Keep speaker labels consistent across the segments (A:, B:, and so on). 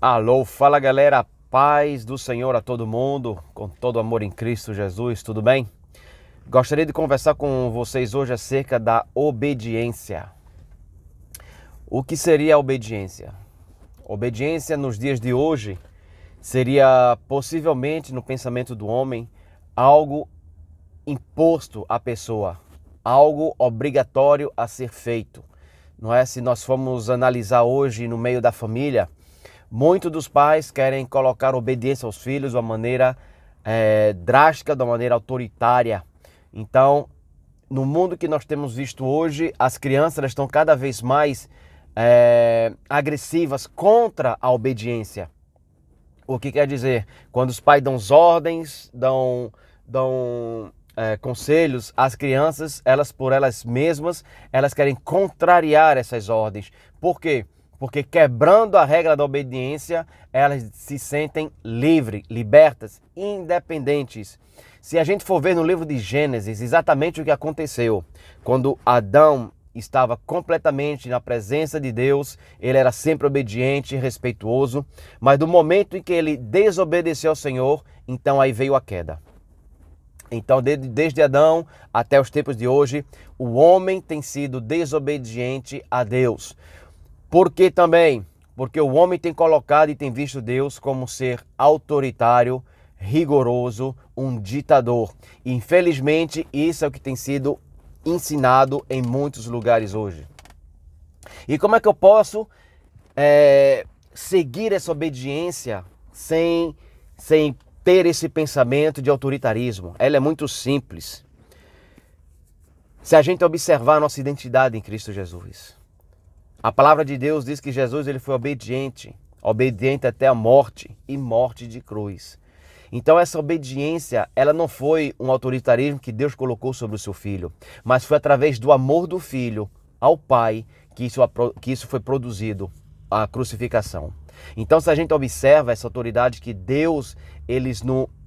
A: Alô, fala galera, paz do Senhor a todo mundo, com todo amor em Cristo Jesus, tudo bem? Gostaria de conversar com vocês hoje acerca da obediência. O que seria a obediência? Obediência nos dias de hoje seria possivelmente no pensamento do homem algo imposto à pessoa, algo obrigatório a ser feito. Não é? Se nós formos analisar hoje no meio da família, muitos dos pais querem colocar obediência aos filhos de uma maneira drástica, de uma maneira autoritária. Então, no mundo que nós temos visto hoje, as crianças estão cada vez mais agressivas contra a obediência. O que quer dizer? Quando os pais dão ordens, dão conselhos às crianças, elas por elas mesmas, elas querem contrariar essas ordens. Por quê? Porque quebrando a regra da obediência, elas se sentem livres, libertas, independentes. Se a gente for ver no livro de Gênesis, exatamente o que aconteceu. Quando Adão estava completamente na presença de Deus, ele era sempre obediente e respeituoso. Mas do momento em que ele desobedeceu ao Senhor, então aí veio a queda. Então, desde Adão até os tempos de hoje, o homem tem sido desobediente a Deus. Por que também? Porque o homem tem colocado e tem visto Deus como ser autoritário, rigoroso, um ditador. Infelizmente, isso é o que tem sido ensinado em muitos lugares hoje. E como é que eu posso seguir essa obediência sem ter esse pensamento de autoritarismo? Ela é muito simples. Se a gente observar a nossa identidade em Cristo Jesus. A palavra de Deus diz que Jesus ele foi obediente até a morte e morte de cruz. Então essa obediência, ela não foi um autoritarismo que Deus colocou sobre o seu filho, mas foi através do amor do filho ao Pai que isso foi produzido, a crucificação. Então se a gente observa essa autoridade que Deus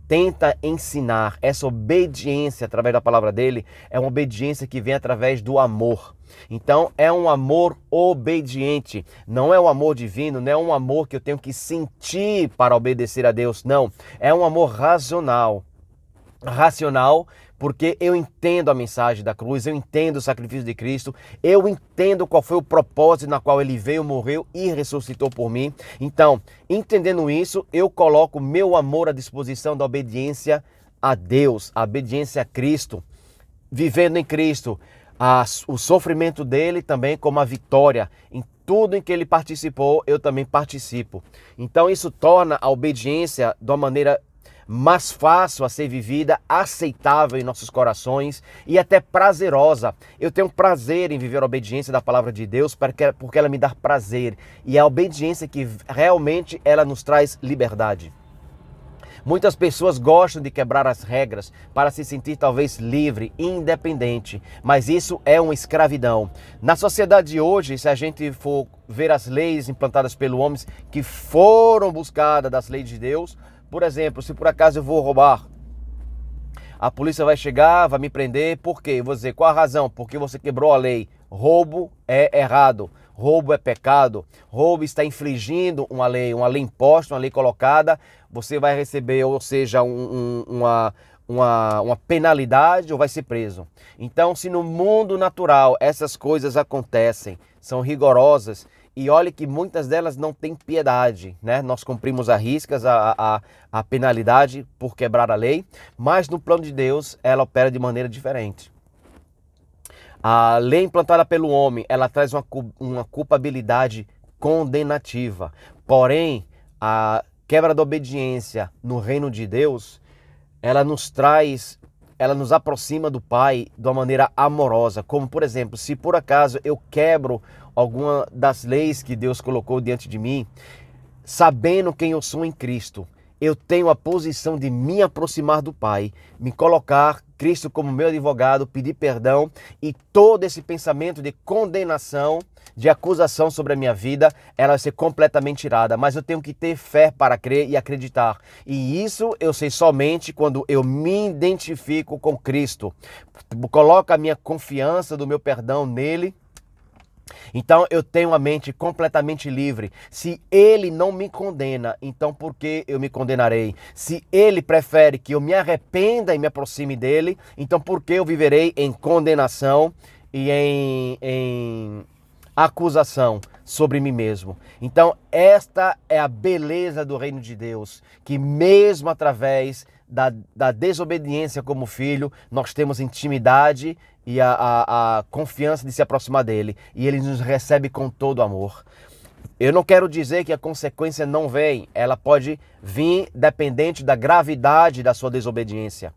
A: tenta ensinar, essa obediência através da palavra dele, é uma obediência que vem através do amor. Então é um amor obediente, não é um amor divino, não é um amor que eu tenho que sentir para obedecer a Deus, não. É um amor racional, porque eu entendo a mensagem da cruz, eu entendo o sacrifício de Cristo, eu entendo qual foi o propósito na qual ele veio, morreu e ressuscitou por mim. Então, entendendo isso, eu coloco meu amor à disposição da obediência a Deus, a obediência a Cristo, vivendo em Cristo, o sofrimento dele também como a vitória. Em tudo em que ele participou, eu também participo. Então, isso torna a obediência de uma maneira mais fácil a ser vivida, aceitável em nossos corações e até prazerosa. Eu tenho prazer em viver a obediência da palavra de Deus porque ela me dá prazer. E é a obediência que realmente ela nos traz liberdade. Muitas pessoas gostam de quebrar as regras para se sentir talvez livre, independente, mas isso é uma escravidão. Na sociedade de hoje, se a gente for ver as leis implantadas pelos homens que foram buscadas das leis de Deus, por exemplo, se por acaso eu vou roubar, a polícia vai chegar, vai me prender, por quê? Eu vou dizer, qual a razão? Porque você quebrou a lei. Roubo é errado, roubo é pecado, roubo está infringindo uma lei imposta, uma lei colocada, você vai receber, ou seja, uma penalidade ou vai ser preso. Então, se no mundo natural essas coisas acontecem, são rigorosas, e olha que muitas delas não têm piedade, né? Nós cumprimos a riscas a penalidade por quebrar a lei, mas no plano de Deus ela opera de maneira diferente. A lei implantada pelo homem, ela traz uma culpabilidade condenativa. Porém, a quebra da obediência no reino de Deus, ela nos aproxima do Pai de uma maneira amorosa. Como, por exemplo, se por acaso eu quebro alguma das leis que Deus colocou diante de mim, sabendo quem eu sou em Cristo, eu tenho a posição de me aproximar do Pai, me colocar Cristo como meu advogado, pedir perdão e todo esse pensamento de condenação, de acusação sobre a minha vida, ela vai ser completamente tirada. Mas eu tenho que ter fé para crer e acreditar. E isso eu sei somente quando eu me identifico com Cristo. Coloco a minha confiança do meu perdão nele Então eu tenho a mente completamente livre. Se ele não me condena, então por que eu me condenarei? Se ele prefere que eu me arrependa e me aproxime dele, então por que eu viverei em condenação e em acusação sobre mim mesmo? Então esta é a beleza do reino de Deus, que mesmo através da desobediência como filho, nós temos intimidade e a confiança de se aproximar dele. E ele nos recebe com todo amor. Eu não quero dizer que a consequência não vem. Ela pode vir dependente da gravidade da sua desobediência.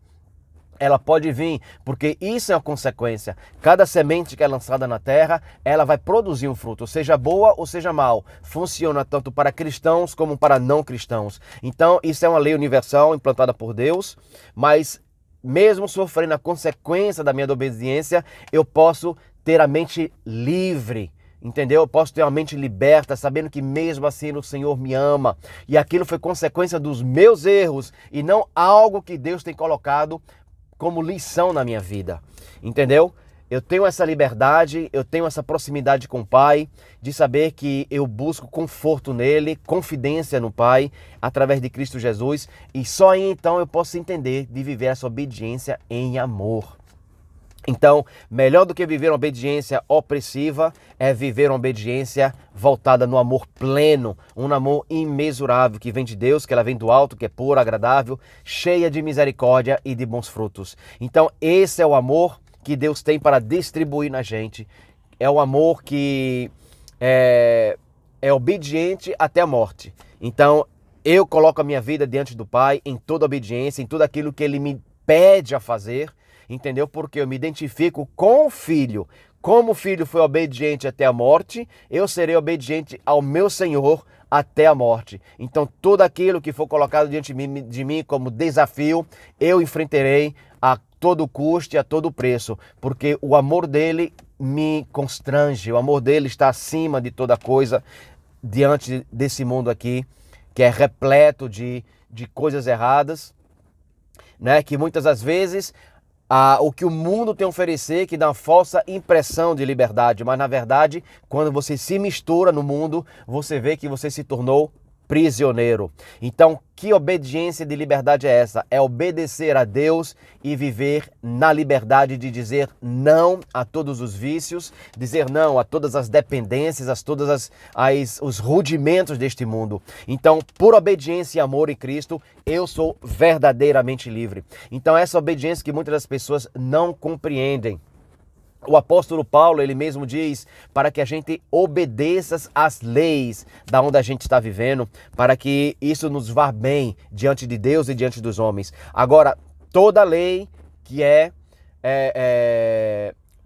A: Ela pode vir, porque isso é uma consequência. Cada semente que é lançada na terra, ela vai produzir um fruto, seja boa ou seja mal. Funciona tanto para cristãos como para não cristãos. Então, isso é uma lei universal implantada por Deus, mas mesmo sofrendo a consequência da minha desobediência, eu posso ter a mente livre. Entendeu? Eu posso ter uma mente liberta, sabendo que mesmo assim o Senhor me ama. E aquilo foi consequência dos meus erros e não algo que Deus tem colocado como lição na minha vida, entendeu? Eu tenho essa liberdade, eu tenho essa proximidade com o Pai, de saber que eu busco conforto nele, confidência no Pai, através de Cristo Jesus, e só aí então eu posso entender de viver essa obediência em amor. Então, melhor do que viver uma obediência opressiva é viver uma obediência voltada no amor pleno, um amor imensurável que vem de Deus, que ela vem do alto, que é pura, agradável, cheia de misericórdia e de bons frutos. Então, esse é o amor que Deus tem para distribuir na gente. É o amor que é obediente até a morte. Então, eu coloco a minha vida diante do Pai em toda obediência, em tudo aquilo que Ele me pede a fazer. Entendeu? Porque eu me identifico com o Filho. Como o Filho foi obediente até a morte, eu serei obediente ao meu Senhor até a morte. Então, tudo aquilo que for colocado diante de mim como desafio, eu enfrentarei a todo custo e a todo preço. Porque o amor dele me constrange, o amor dele está acima de toda coisa diante desse mundo aqui, que é repleto de coisas erradas, né? Que muitas das vezes o que o mundo tem a oferecer, que dá uma falsa impressão de liberdade, mas na verdade, quando você se mistura no mundo, você vê que você se tornou prisioneiro. Então, que obediência de liberdade é essa? É obedecer a Deus e viver na liberdade de dizer não a todos os vícios, dizer não a todas as dependências, a todos os rudimentos deste mundo. Então, por obediência e amor em Cristo, eu sou verdadeiramente livre. Então, essa obediência que muitas das pessoas não compreendem. O apóstolo Paulo, ele mesmo diz para que a gente obedeça às leis da onde a gente está vivendo, para que isso nos vá bem diante de Deus e diante dos homens. Agora, toda lei que é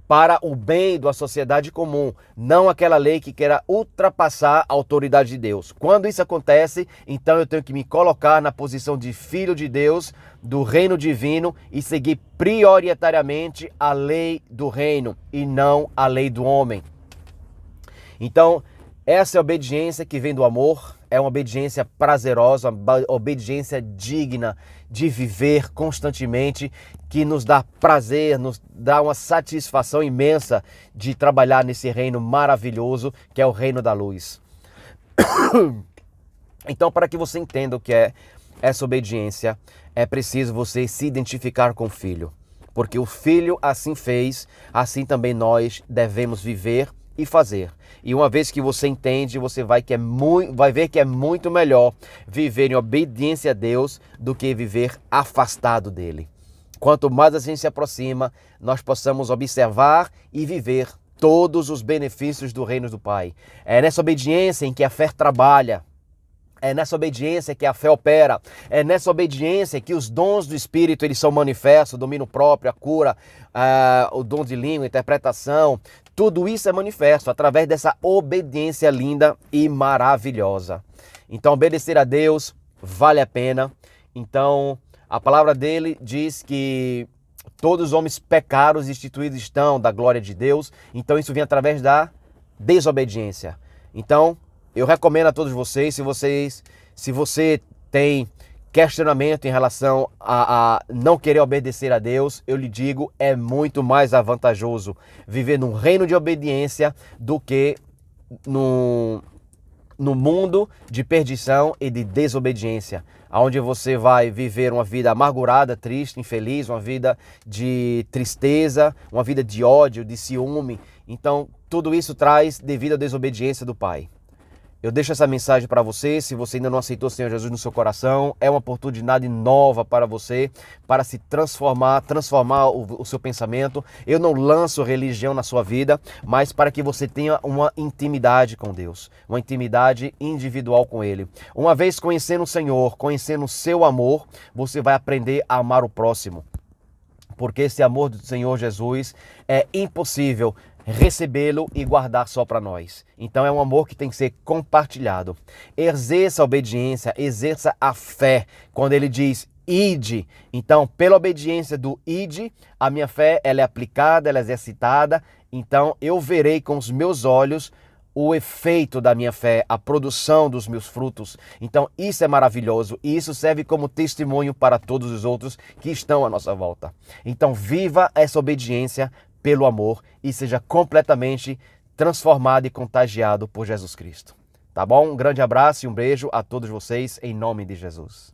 A: para o bem da sociedade comum, não aquela lei que queira ultrapassar a autoridade de Deus. Quando isso acontece, então eu tenho que me colocar na posição de filho de Deus, do reino divino, e seguir prioritariamente a lei do reino e não a lei do homem. Então, essa é a obediência que vem do amor, é uma obediência prazerosa, uma obediência digna de viver constantemente, que nos dá prazer, nos dá uma satisfação imensa de trabalhar nesse reino maravilhoso que é o reino da luz. Então, para que você entenda o que é essa obediência, é preciso você se identificar com o Filho. Porque o Filho assim fez, assim também nós devemos viver e fazer. E uma vez que você entende, você vai ver que é muito melhor viver em obediência a Deus do que viver afastado dele. Quanto mais a gente se aproxima, nós possamos observar e viver todos os benefícios do reino do Pai. É nessa obediência em que a fé trabalha. É nessa obediência que a fé opera. É nessa obediência que os dons do Espírito eles são manifestos, o domínio próprio, a cura, o dom de língua, a interpretação. Tudo isso é manifesto através dessa obediência linda e maravilhosa. Então, obedecer a Deus vale a pena. Então, a palavra dele diz que todos os homens pecaram e destituídos estão da glória de Deus. Então, isso vem através da desobediência. Então, eu recomendo a todos vocês, se você tem questionamento em relação a não querer obedecer a Deus, eu lhe digo, é muito mais vantajoso viver num reino de obediência do que no mundo de perdição e de desobediência, onde você vai viver uma vida amargurada, triste, infeliz, uma vida de tristeza, uma vida de ódio, de ciúme. Então, tudo isso traz devido à desobediência do Pai. Eu deixo essa mensagem para você. Se você ainda não aceitou o Senhor Jesus no seu coração, é uma oportunidade nova para você, para se transformar o seu pensamento. Eu não lanço religião na sua vida, mas para que você tenha uma intimidade com Deus, uma intimidade individual com Ele. Uma vez conhecendo o Senhor, conhecendo o seu amor, você vai aprender a amar o próximo. Porque esse amor do Senhor Jesus é impossível recebê-lo e guardar só para nós. Então é um amor que tem que ser compartilhado. Exerça a obediência, exerça a fé. Quando ele diz ide, então pela obediência do ide, a minha fé ela é aplicada, ela é exercitada. Então eu verei com os meus olhos o efeito da minha fé, a produção dos meus frutos. Então isso é maravilhoso e isso serve como testemunho para todos os outros que estão à nossa volta. Então viva essa obediência pelo amor e seja completamente transformado e contagiado por Jesus Cristo. Tá bom? Um grande abraço e um beijo a todos vocês em nome de Jesus.